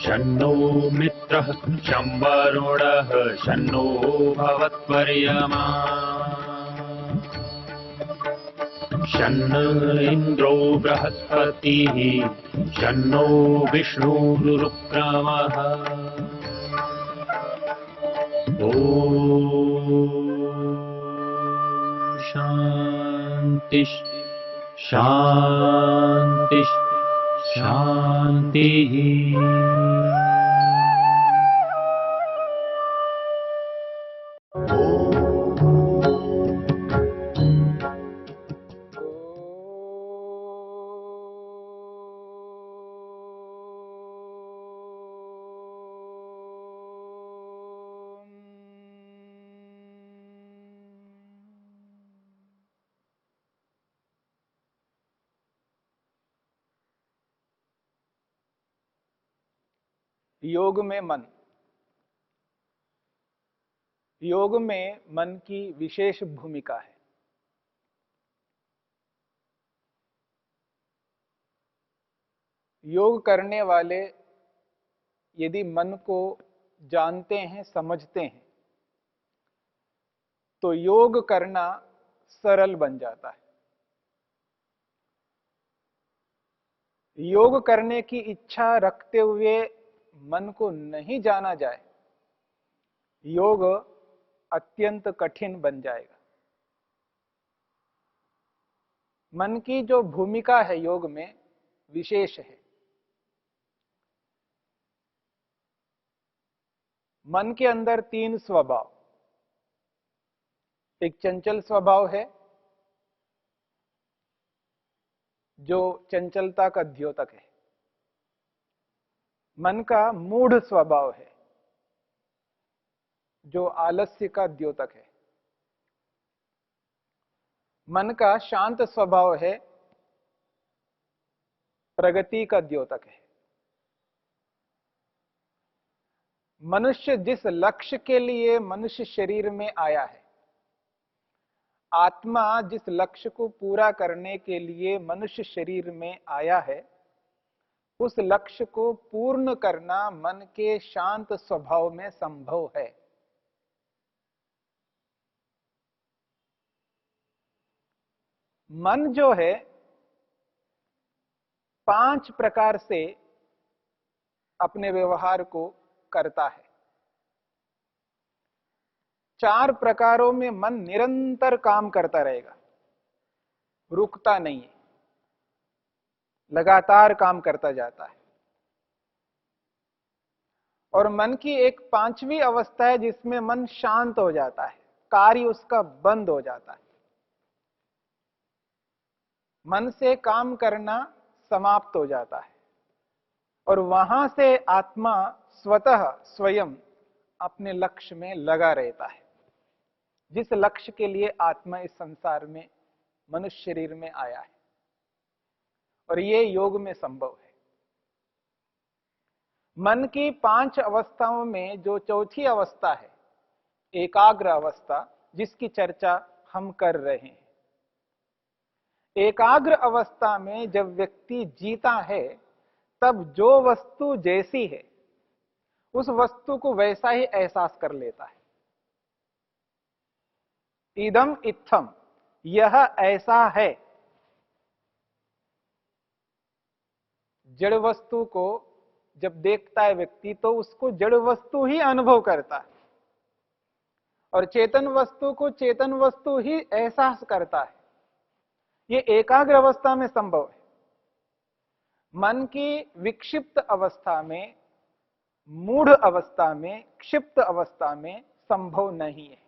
शन्नो मित्रः शं वरुणः शन्नो भवत्वर्यमा शन्न इन्द्रो बृहस्पतिः शन्नो विष्णुरुक्रमः ॐ शान्ति शान्ति शान्तिः। योग में मन। योग में मन की विशेष भूमिका है। योग करने वाले यदि मन को जानते हैं, समझते हैं, तो योग करना सरल बन जाता है। योग करने की इच्छा रखते हुए मन को नहीं जाना जाए, योग अत्यंत कठिन बन जाएगा। मन की जो भूमिका है योग में विशेष है। मन के अंदर तीन स्वभाव, एक चंचल स्वभाव है जो चंचलता का द्योतक है। मन का मूढ़ स्वभाव है जो आलस्य का द्योतक है। मन का शांत स्वभाव है, प्रगति का द्योतक है। मनुष्य जिस लक्ष्य के लिए मनुष्य शरीर में आया है, आत्मा जिस लक्ष्य को पूरा करने के लिए मनुष्य शरीर में आया है, उस लक्ष्य को पूर्ण करना मन के शांत स्वभाव में संभव है। मन जो है 5 प्रकार से अपने व्यवहार को करता है। 4 प्रकारों में मन निरंतर काम करता रहेगा, रुकता नहीं है, लगातार काम करता जाता है। और मन की एक 5वीं अवस्था है जिसमें मन शांत हो जाता है, कार्य उसका बंद हो जाता है, मन से काम करना समाप्त हो जाता है और वहां से आत्मा स्वतः स्वयं अपने लक्ष्य में लगा रहता है, जिस लक्ष्य के लिए आत्मा इस संसार में मनुष्य शरीर में आया है। और ये योग में संभव है। मन की 5 अवस्थाओं में जो चौथी अवस्था है, एकाग्र अवस्था, जिसकी चर्चा हम कर रहे हैं। एकाग्र अवस्था में जब व्यक्ति जीता है, तब जो वस्तु जैसी है उस वस्तु को वैसा ही एहसास कर लेता है। इदम इत्थम, यह ऐसा है। जड़ वस्तु को जब देखता है व्यक्ति तो उसको जड़ वस्तु ही अनुभव करता है और चेतन वस्तु को चेतन वस्तु ही एहसास करता है। ये एकाग्र अवस्था में संभव है। मन की विक्षिप्त अवस्था में, मूढ़ अवस्था में, क्षिप्त अवस्था में संभव नहीं है।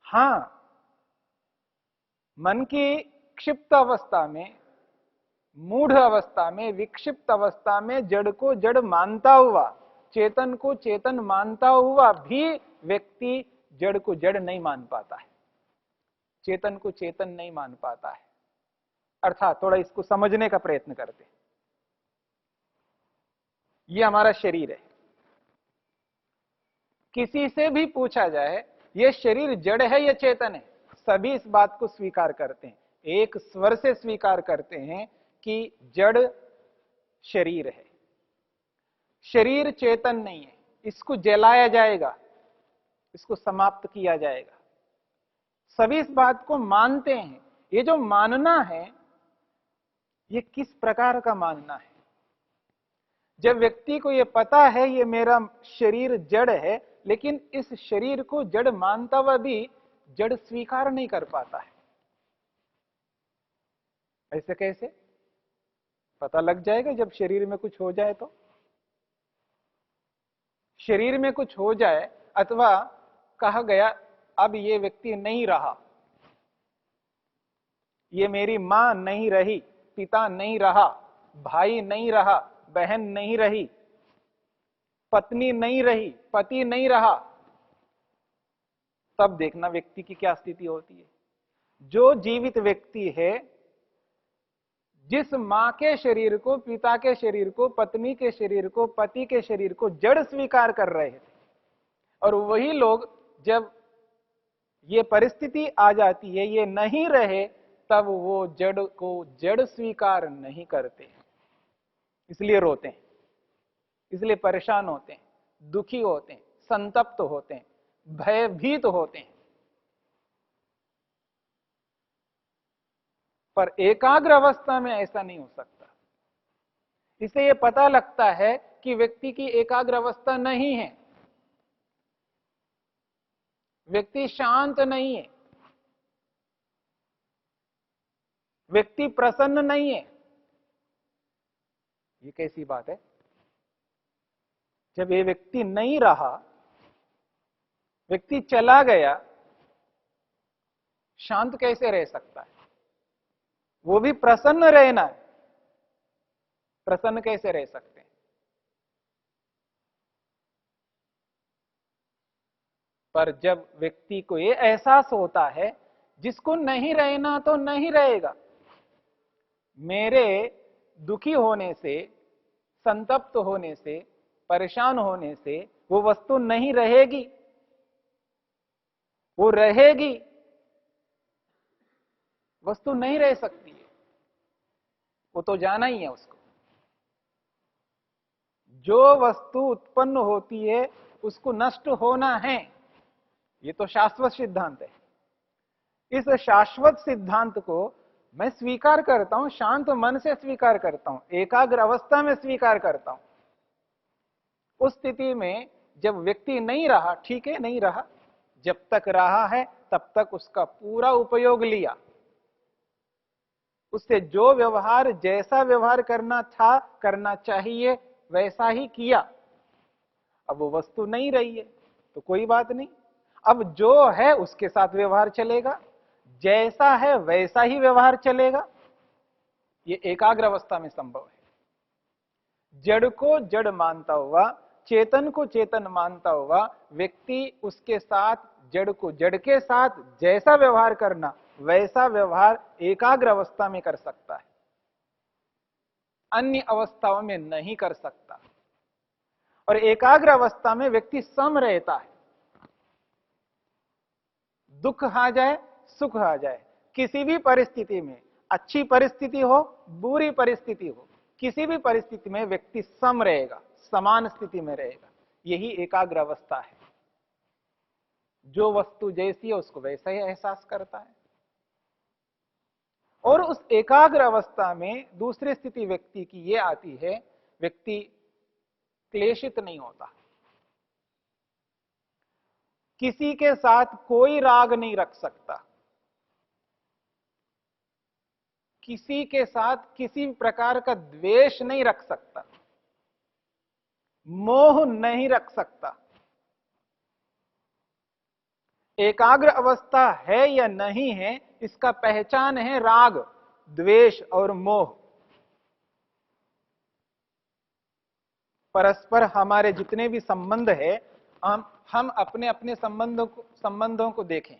हां, मन की क्षिप्त अवस्था में, मूढ़ अवस्था में, विक्षिप्त अवस्था में जड़ को जड़ मानता हुआ, चेतन को चेतन मानता हुआ भी व्यक्ति जड़ को जड़ नहीं मान पाता है, चेतन को चेतन नहीं मान पाता है। अर्थात थोड़ा इसको समझने का प्रयत्न करते। ये हमारा शरीर है। किसी से भी पूछा जाए ये शरीर जड़ है या चेतन है, सभी इस बात को स्वीकार करते हैं, एक स्वर से स्वीकार करते हैं कि जड़ शरीर है, शरीर चेतन नहीं है, इसको जलाया जाएगा, इसको समाप्त किया जाएगा। सभी इस बात को मानते हैं। ये जो मानना है, ये किस प्रकार का मानना है? जब व्यक्ति को ये पता है ये मेरा शरीर जड़ है, लेकिन इस शरीर को जड़ मानता हुआ भी जड़ स्वीकार नहीं कर पाता है। ऐसे कैसे? पता लग जाएगा जब शरीर में कुछ हो जाए। तो शरीर में कुछ हो जाए अथवा कहा गया अब ये व्यक्ति नहीं रहा, ये मेरी मां नहीं रही, पिता नहीं रहा, भाई नहीं रहा, बहन नहीं रही, पत्नी नहीं रही, पति नहीं रहा, तब देखना व्यक्ति की क्या स्थिति होती है। जो जीवित व्यक्ति है, जिस मां के शरीर को, पिता के शरीर को, पत्नी के शरीर को, पति के शरीर को जड़ स्वीकार कर रहे थे, और वही लोग जब ये परिस्थिति आ जाती है, ये नहीं रहे, तब वो जड़ को जड़ स्वीकार नहीं करते, इसलिए रोते हैं, इसलिए परेशान होते हैं, दुखी होते हैं, संतप्त होते हैं, भयभीत होते हैं। पर एकाग्र अवस्था में ऐसा नहीं हो सकता। इससे यह पता लगता है कि व्यक्ति की एकाग्र अवस्था नहीं है, व्यक्ति शांत नहीं है, व्यक्ति प्रसन्न नहीं है। ये कैसी बात है? जब ये व्यक्ति नहीं रहा, व्यक्ति चला गया, शांत कैसे रह सकता है? वो भी प्रसन्न रहना है, प्रसन्न कैसे रह सकते हैं? पर जब व्यक्ति को ये एहसास होता है जिसको नहीं रहना तो नहीं रहेगा, मेरे दुखी होने से, संतप्त होने से, परेशान होने से वो वस्तु नहीं रहेगी, वो रहेगी, वस्तु नहीं रह सकती है, वो तो जाना ही है उसको। जो वस्तु उत्पन्न होती है उसको नष्ट होना है, ये तो शाश्वत सिद्धांत है। इस शाश्वत सिद्धांत को मैं स्वीकार करता हूं, शांत मन से स्वीकार करता हूं, एकाग्र अवस्था में स्वीकार करता हूं। उस स्थिति में जब व्यक्ति नहीं रहा, ठीक है नहीं रहा, जब तक रहा है तब तक उसका पूरा उपयोग लिया, उससे जो व्यवहार, जैसा व्यवहार करना था, करना चाहिए, वैसा ही किया। अब वो वस्तु नहीं रही है तो कोई बात नहीं, अब जो है उसके साथ व्यवहार चलेगा, जैसा है वैसा ही व्यवहार चलेगा। ये एकाग्र अवस्था में संभव है। जड़ को जड़ मानता हुआ, चेतन को चेतन मानता हुआ व्यक्ति उसके साथ, जड़ को जड़ के साथ जैसा व्यवहार करना, वैसा व्यवहार एकाग्र अवस्था में कर सकता है, अन्य अवस्थाओं में नहीं कर सकता। और एकाग्र अवस्था में व्यक्ति सम रहता है, दुख आ जाए, सुख आ जाए, किसी भी परिस्थिति में, अच्छी परिस्थिति हो, बुरी परिस्थिति हो, किसी भी परिस्थिति में व्यक्ति सम रहेगा, समान स्थिति में रहेगा। यही एकाग्र अवस्था है। जो वस्तु जैसी है उसको वैसा ही एहसास करता है। और उस एकाग्र अवस्था में दूसरी स्थिति व्यक्ति की यह आती है, व्यक्ति क्लेशित नहीं होता, किसी के साथ कोई राग नहीं रख सकता, किसी के साथ किसी प्रकार का द्वेष नहीं रख सकता, मोह नहीं रख सकता। एकाग्र अवस्था है या नहीं है, इसका पहचान है राग, द्वेष और मोह। परस्पर हमारे जितने भी संबंध है, हम अपने अपने संबंधों को देखें,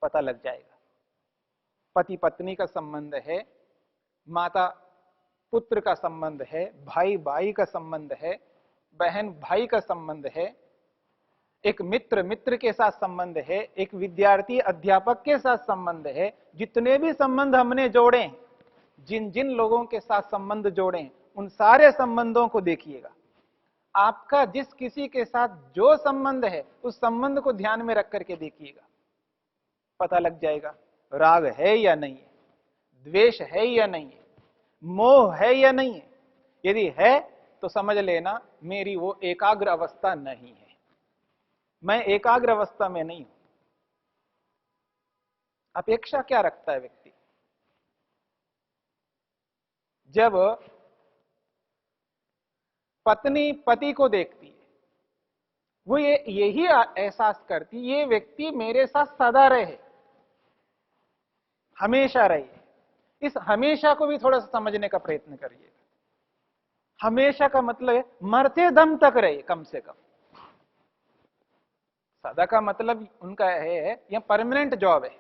पता लग जाएगा। पति पत्नी का संबंध है, माता पुत्र का संबंध है, भाई भाई का संबंध है, बहन भाई का संबंध है, एक मित्र मित्र के साथ संबंध है, एक विद्यार्थी अध्यापक के साथ संबंध है। जितने भी संबंध हमने जोड़े हैं, जिन जिन लोगों के साथ संबंध जोड़े हैं, उन सारे संबंधों को देखिएगा। आपका जिस किसी के साथ जो संबंध है, उस संबंध को ध्यान में रख करके देखिएगा, पता लग जाएगा राग है या नहीं है, द्वेष है या नहीं है, मोह है या नहीं है। यदि है तो समझ लेना मेरी वो एकाग्र अवस्था नहीं है, मैं एकाग्र अवस्था में नहीं हूं। अपेक्षा क्या रखता है व्यक्ति? जब पत्नी पति को देखती है, वो यही एहसास करती, ये व्यक्ति मेरे साथ सदा रहे, हमेशा रहे। इस हमेशा को भी थोड़ा सा समझने का प्रयत्न करिएगा। हमेशा का मतलब है मरते दम तक रहे, कम से कम। सदा का मतलब उनका है यह परमानेंट जॉब है,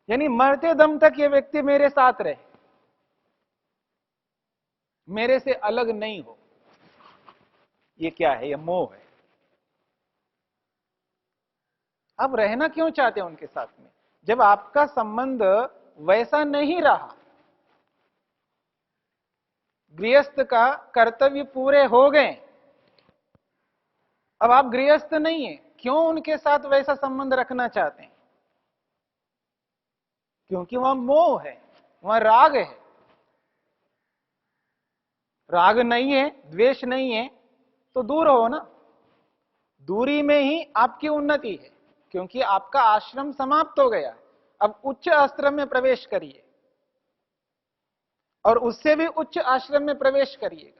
यानी मरते दम तक ये व्यक्ति मेरे साथ रहे, मेरे से अलग नहीं हो। ये क्या है? ये मोह है। आप रहना क्यों चाहते हैं उनके साथ में, जब आपका संबंध वैसा नहीं रहा? गृहस्थ का कर्तव्य पूरे हो गए, अब आप गृहस्थ नहीं है, क्यों उनके साथ वैसा संबंध रखना चाहते हैं? क्योंकि वहां मोह है, वहां राग है। राग नहीं है, द्वेष नहीं है, तो दूर हो ना। दूरी में ही आपकी उन्नति है, क्योंकि आपका आश्रम समाप्त हो गया। अब उच्च आश्रम में प्रवेश करिए, और उससे भी उच्च आश्रम में प्रवेश करिएगा।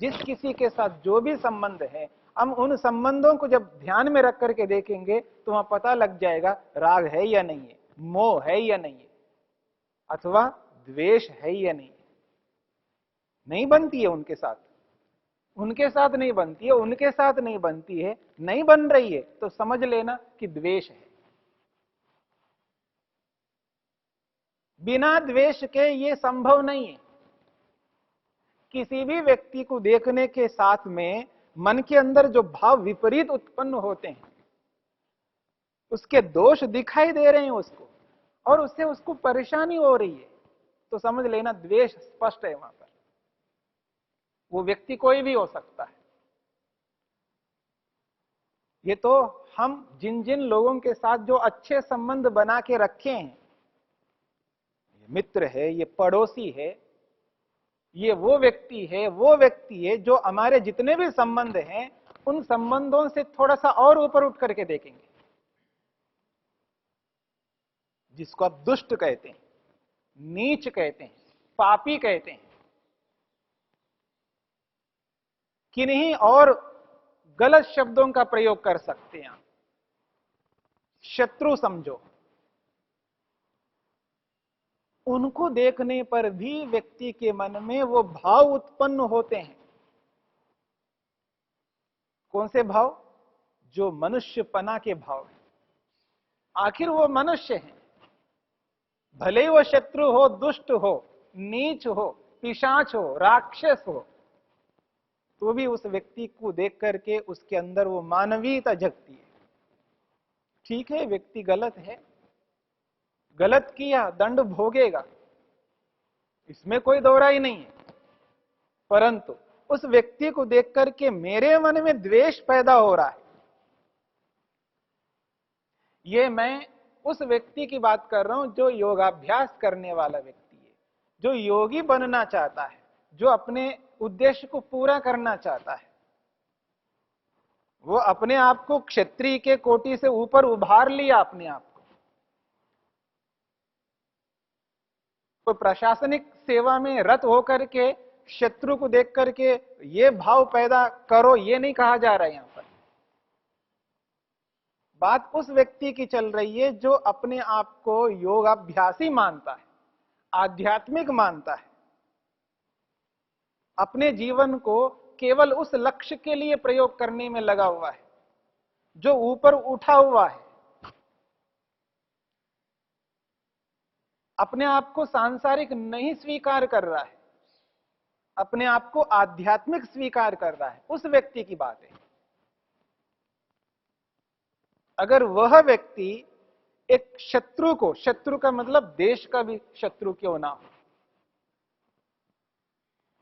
जिस किसी के साथ जो भी संबंध है, हम उन संबंधों को जब ध्यान में रख करके देखेंगे तो वहां पता लग जाएगा राग है या नहीं है, मोह है या नहीं है, अथवा द्वेष है या नहीं है। नहीं बनती है उनके साथ, उनके साथ नहीं बनती है, उनके साथ नहीं बनती है, नहीं बन रही है तो समझ लेना कि द्वेष है। बिना द्वेष के ये संभव नहीं है। किसी भी व्यक्ति को देखने के साथ में मन के अंदर जो भाव विपरीत उत्पन्न होते हैं, उसके दोष दिखाई दे रहे हैं उसको, और उससे उसको परेशानी हो रही है, तो समझ लेना द्वेष स्पष्ट है वहां पर। वो व्यक्ति कोई भी हो सकता है। ये तो हम जिन जिन लोगों के साथ जो अच्छे संबंध बना के रखे हैं, ये मित्र है, ये पड़ोसी है, ये वो व्यक्ति है, वो व्यक्ति है, जो हमारे जितने भी संबंध हैं, उन संबंधों से थोड़ा सा और ऊपर उठ करके देखेंगे, जिसको आप दुष्ट कहते हैं, नीच कहते हैं, पापी कहते हैं, किन्हीं और गलत शब्दों का प्रयोग कर सकते हैं, शत्रु समझो। उनको देखने पर भी व्यक्ति के मन में वो भाव उत्पन्न होते हैं। कौन से भाव? जो मनुष्यपना के भाव हैं। आखिर वो मनुष्य हैं, भले ही वो शत्रु हो, दुष्ट हो, नीच हो, पिशाच हो, राक्षस हो, तो भी उस व्यक्ति को देख करके उसके अंदर वो मानवीयता जगती है। ठीक है, व्यक्ति गलत है, गलत किया, दंड भोगेगा, इसमें कोई दोहराई नहीं है, परंतु उस व्यक्ति को देख करके मेरे मन में द्वेष पैदा हो रहा है। ये मैं उस व्यक्ति की बात कर रहा हूं जो योगाभ्यास करने वाला व्यक्ति है, जो योगी बनना चाहता है, जो अपने उद्देश्य को पूरा करना चाहता है। वो अपने आप को क्षत्रिय के कोटि से ऊपर उभार लिया अपने आप को। तो प्रशासनिक सेवा में रत होकर के शत्रु को देख करके ये भाव पैदा करो, ये नहीं कहा जा रहा है यहां पर। बात उस व्यक्ति की चल रही है जो अपने आप को योगाभ्यासी मानता है, आध्यात्मिक मानता है, अपने जीवन को केवल उस लक्ष्य के लिए प्रयोग करने में लगा हुआ है, जो ऊपर उठा हुआ है, अपने आप को सांसारिक नहीं स्वीकार कर रहा है, अपने आप को आध्यात्मिक स्वीकार कर रहा है। उस व्यक्ति की बात है। अगर वह व्यक्ति एक शत्रु को, शत्रु का मतलब देश का भी शत्रु क्यों ना हो,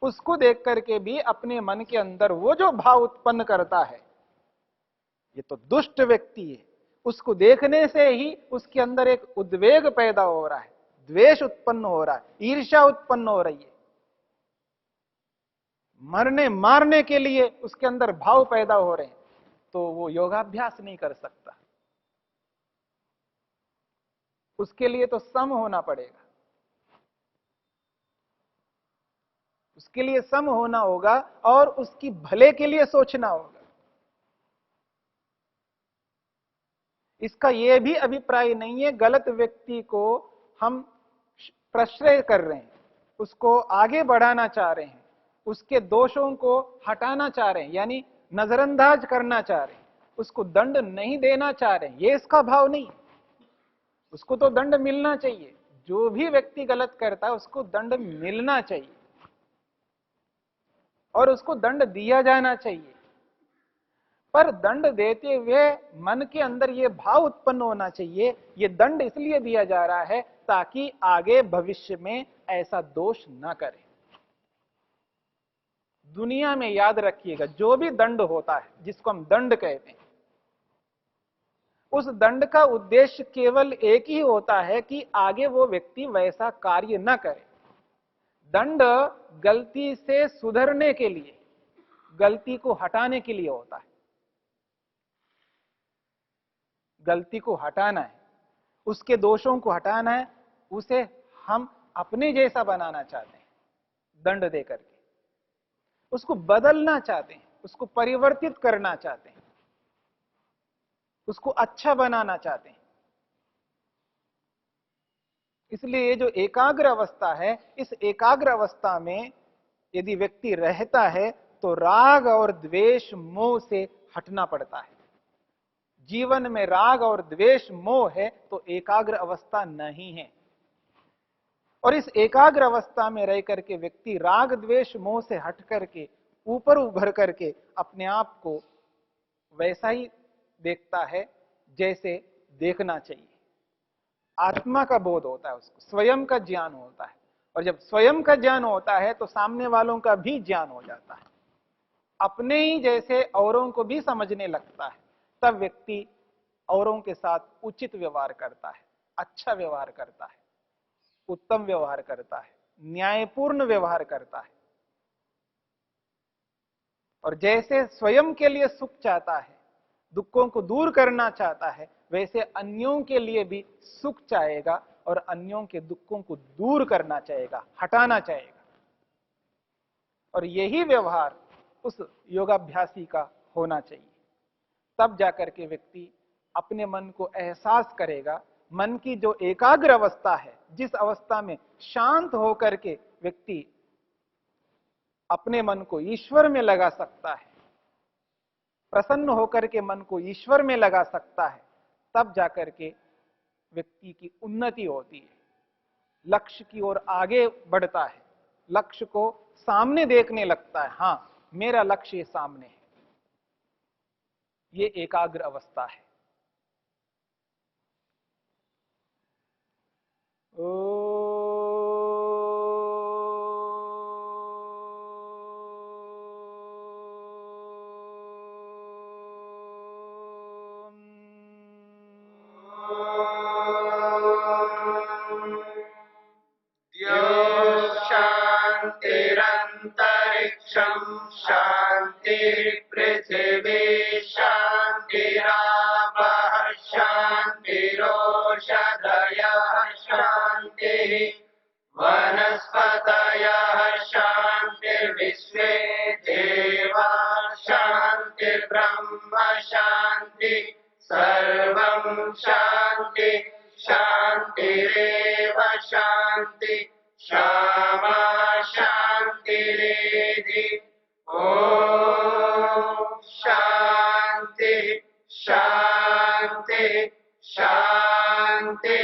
उसको देख करके भी अपने मन के अंदर वो जो भाव उत्पन्न करता है, ये तो दुष्ट व्यक्ति है, उसको देखने से ही उसके अंदर एक उद्वेग पैदा हो रहा है, द्वेष उत्पन्न हो रहा है, ईर्ष्या उत्पन्न हो रही है, मरने मारने के लिए उसके अंदर भाव पैदा हो रहे हैं, तो वो योगाभ्यास नहीं कर सकता। उसके लिए तो सम होना पड़ेगा, उसके लिए सम होना होगा और उसकी भले के लिए सोचना होगा। इसका यह भी अभिप्राय नहीं है गलत व्यक्ति को हम प्रश्रय कर रहे हैं, उसको आगे बढ़ाना चाह रहे हैं, उसके दोषों को हटाना चाह रहे हैं, यानी नजरअंदाज करना चाह रहे हैं, उसको दंड नहीं देना चाह रहे हैं, ये इसका भाव नहीं। उसको तो दंड मिलना चाहिए, जो भी व्यक्ति गलत करता है उसको दंड मिलना चाहिए और उसको दंड दिया जाना चाहिए। पर दंड देते हुए मन के अंदर यह भाव उत्पन्न होना चाहिए, ये दंड इसलिए दिया जा रहा है ताकि आगे भविष्य में ऐसा दोष ना करे। दुनिया में याद रखिएगा, जो भी दंड होता है, जिसको हम दंड कहते हैं, उस दंड का उद्देश्य केवल एक ही होता है कि आगे वो व्यक्ति वैसा कार्य न करे। दंड गलती से सुधरने के लिए, गलती को हटाने के लिए होता है। गलती को हटाना है, उसके दोषों को हटाना है, उसे हम अपने जैसा बनाना चाहते हैं दंड देकर के, उसको बदलना चाहते हैं, उसको परिवर्तित करना चाहते हैं, उसको अच्छा बनाना चाहते हैं। इसलिए ये जो एकाग्र अवस्था है, इस एकाग्र अवस्था में यदि व्यक्ति रहता है तो राग और द्वेष मोह से हटना पड़ता है। जीवन में राग और द्वेष मोह है तो एकाग्र अवस्था नहीं है। और इस एकाग्र अवस्था में रह करके व्यक्ति राग द्वेष मोह से हट करके ऊपर उभर करके अपने आप को वैसा ही देखता है जैसे देखना चाहिए। आत्मा का बोध होता है, उसको स्वयं का ज्ञान होता है, और जब स्वयं का ज्ञान होता है तो सामने वालों का भी ज्ञान हो जाता है, अपने ही जैसे औरों को भी समझने लगता है। तब व्यक्ति औरों के साथ उचित व्यवहार करता है, अच्छा व्यवहार करता है, उत्तम व्यवहार करता है, न्यायपूर्ण व्यवहार करता है। और जैसे स्वयं के लिए सुख चाहता है, दुखों को दूर करना चाहता है, वैसे अन्यों के लिए भी सुख चाहेगा और अन्यों के दुखों को दूर करना चाहेगा, हटाना चाहेगा। और यही व्यवहार उस योगाभ्यासी का होना चाहिए। तब जाकर के व्यक्ति अपने मन को एहसास करेगा, मन की जो एकाग्र अवस्था है, जिस अवस्था में शांत होकर के व्यक्ति अपने मन को ईश्वर में लगा सकता है, प्रसन्न होकर के मन को ईश्वर में लगा सकता है, तब जाकर के व्यक्ति की उन्नति होती है, लक्ष्य की ओर आगे बढ़ता है, लक्ष्य को सामने देखने लगता है। हां, मेरा लक्ष्य सामने है। ये एकाग्र अवस्था है। शांतिरंतरिक्षं शांति पृथिवी शांतिरापः शांतिरोषधयः शांतिः वनस्पतयः शांतिर्विश्वे देवा शांतिर्ब्रह्म शांति सर्वं शांति शांतिरेव शांति क्षमा शांतिरेधि। ओम शांति शांति शांति।